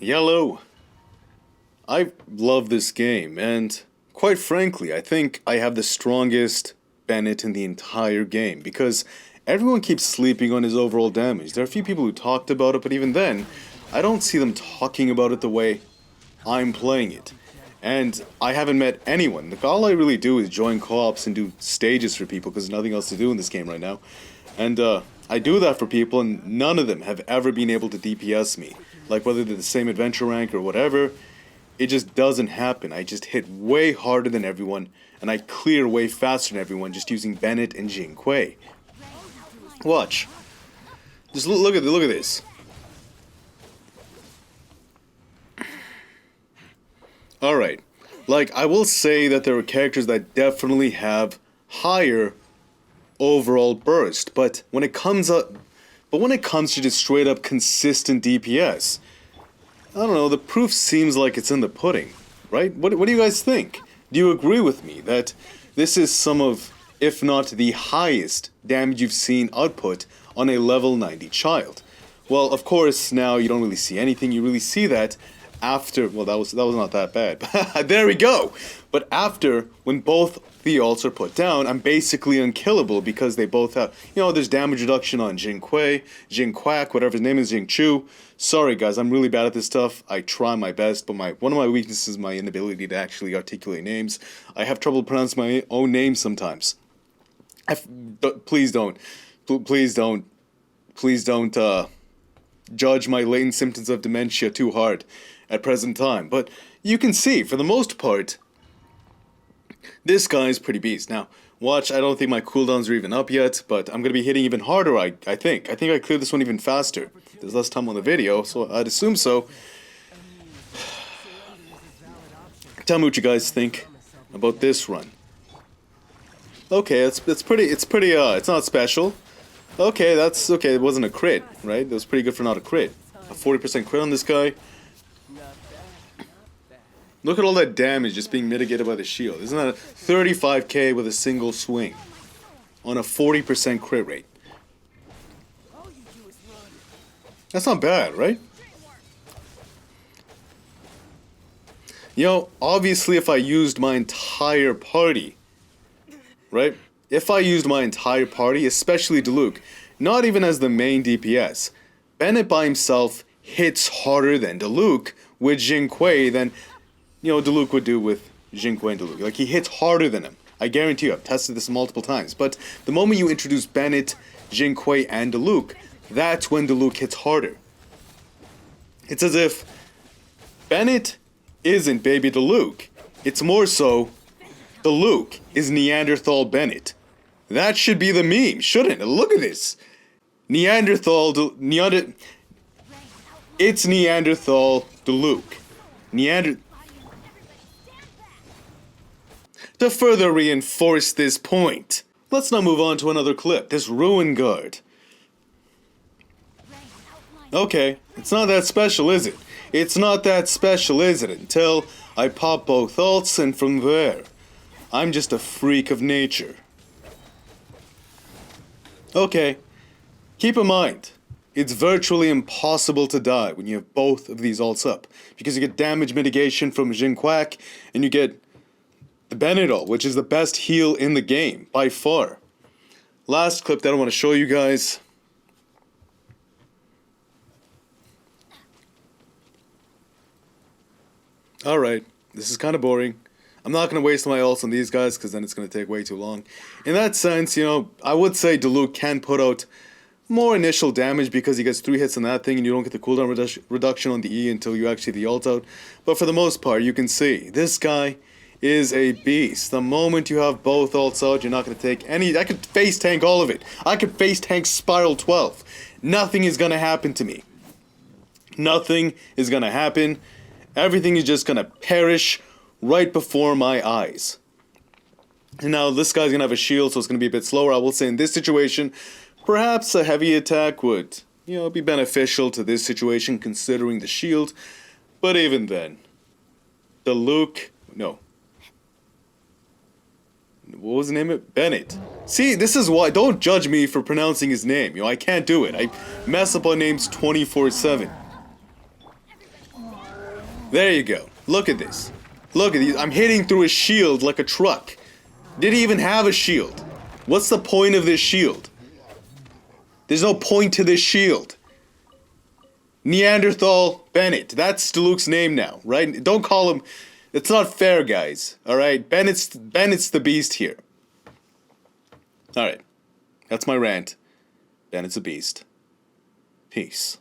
Yellow. I love this game, and quite frankly, I think I have the strongest Bennet in the entire game, because everyone keeps sleeping on his overall damage. There are a few people who talked about it, but even then, I don't see them talking about it the way I'm playing it. And I haven't met anyone. Like, all I really do is join co-ops and do stages for people, because there's nothing else to do in this game right now. And I do that for people, and none of them have ever been able to DPS me. Like, whether they're the same adventure rank or whatever, it just doesn't happen. I just hit way harder than everyone, and I clear way faster than everyone just using Bennet and Xingqiu. Watch. Just look at this. Alright. Like, I will say that there are characters that definitely have higher overall burst, but when it comes to just straight up consistent DPS, I don't know, the proof seems like it's in the pudding, right? What do you guys think? Do you agree with me that this is some of, if not the highest damage you've seen output on a level 90 child? Well, of course, now you don't really see anything. You really see that after, well, that was not that bad. There we go. But after, when both the ults are put down, I'm basically unkillable because they both have, there's damage reduction on Xingqiu, whatever his name is, Xingqiu. Sorry guys, I'm really bad at this stuff. I try my best, but one of my weaknesses is my inability to actually articulate names. I have trouble pronouncing my own name sometimes. Please don't judge my latent symptoms of dementia too hard at present time. But you can see, for the most part, this guy's pretty beast. Now, watch, I don't think my cooldowns are even up yet, but I'm going to be hitting even harder, I think. I think I cleared this one even faster. There's less time on the video, so I'd assume so. Tell me what you guys think about this run. Okay, it's not special. Okay, it wasn't a crit, right? That was pretty good for not a crit. A 40% crit on this guy. Look at all that damage just being mitigated by the shield. Isn't that 35k with a single swing on a 40% crit rate? That's not bad, right? Obviously if I used my entire party, right? If I used my entire party, especially Diluc, not even as the main DPS, Bennet by himself hits harder than Diluc with Xingqiu than, Diluc would do with Xingqiu and Diluc. Like, he hits harder than him. I guarantee you, I've tested this multiple times. But the moment you introduce Bennet, Xingqiu, and Diluc, that's when Diluc hits harder. It's as if Bennet isn't baby Diluc. It's more so Diluc is Neanderthal Bennet. That should be the meme, shouldn't it? Look at this. It's Neanderthal Diluc. To further reinforce this point, let's now move on to another clip. This Ruin Guard. Okay, it's not that special, is it? It's not that special, is it? Until I pop both ults, and from there, I'm just a freak of nature. Okay, keep in mind, it's virtually impossible to die when you have both of these ults up, because you get damage mitigation from Xingqiu, and you get the Bennet ult, which is the best heal in the game, by far. Last clip that I want to show you guys. Alright, this is kind of boring. I'm not going to waste my ults on these guys, because then it's going to take way too long. In that sense, I would say Diluc can put out more initial damage because he gets 3 hits on that thing and you don't get the cooldown reduction on the E until you actually the ult out. But for the most part, you can see, this guy is a beast. The moment you have both ults out, you're not going to take any... I could face tank all of it. I could face tank Spiral 12. Nothing is going to happen to me. Nothing is going to happen. Everything is just going to perish right before my eyes. And now this guy's going to have a shield, so it's going to be a bit slower. I will say in this situation, perhaps a heavy attack would, be beneficial to this situation considering the shield. But even then, no. What was the name of it? Bennet. See, this is why, don't judge me for pronouncing his name. I can't do it. I mess up on names 24/7. There you go. Look at this. Look at these. I'm hitting through a shield like a truck. Didn't even have a shield. What's the point of this shield? There's no point to this shield. Neanderthal Bennet. That's Diluc's name now, right? Don't call him... It's not fair, guys. Alright? Bennet's the beast here. Alright. That's my rant. Bennet's a beast. Peace.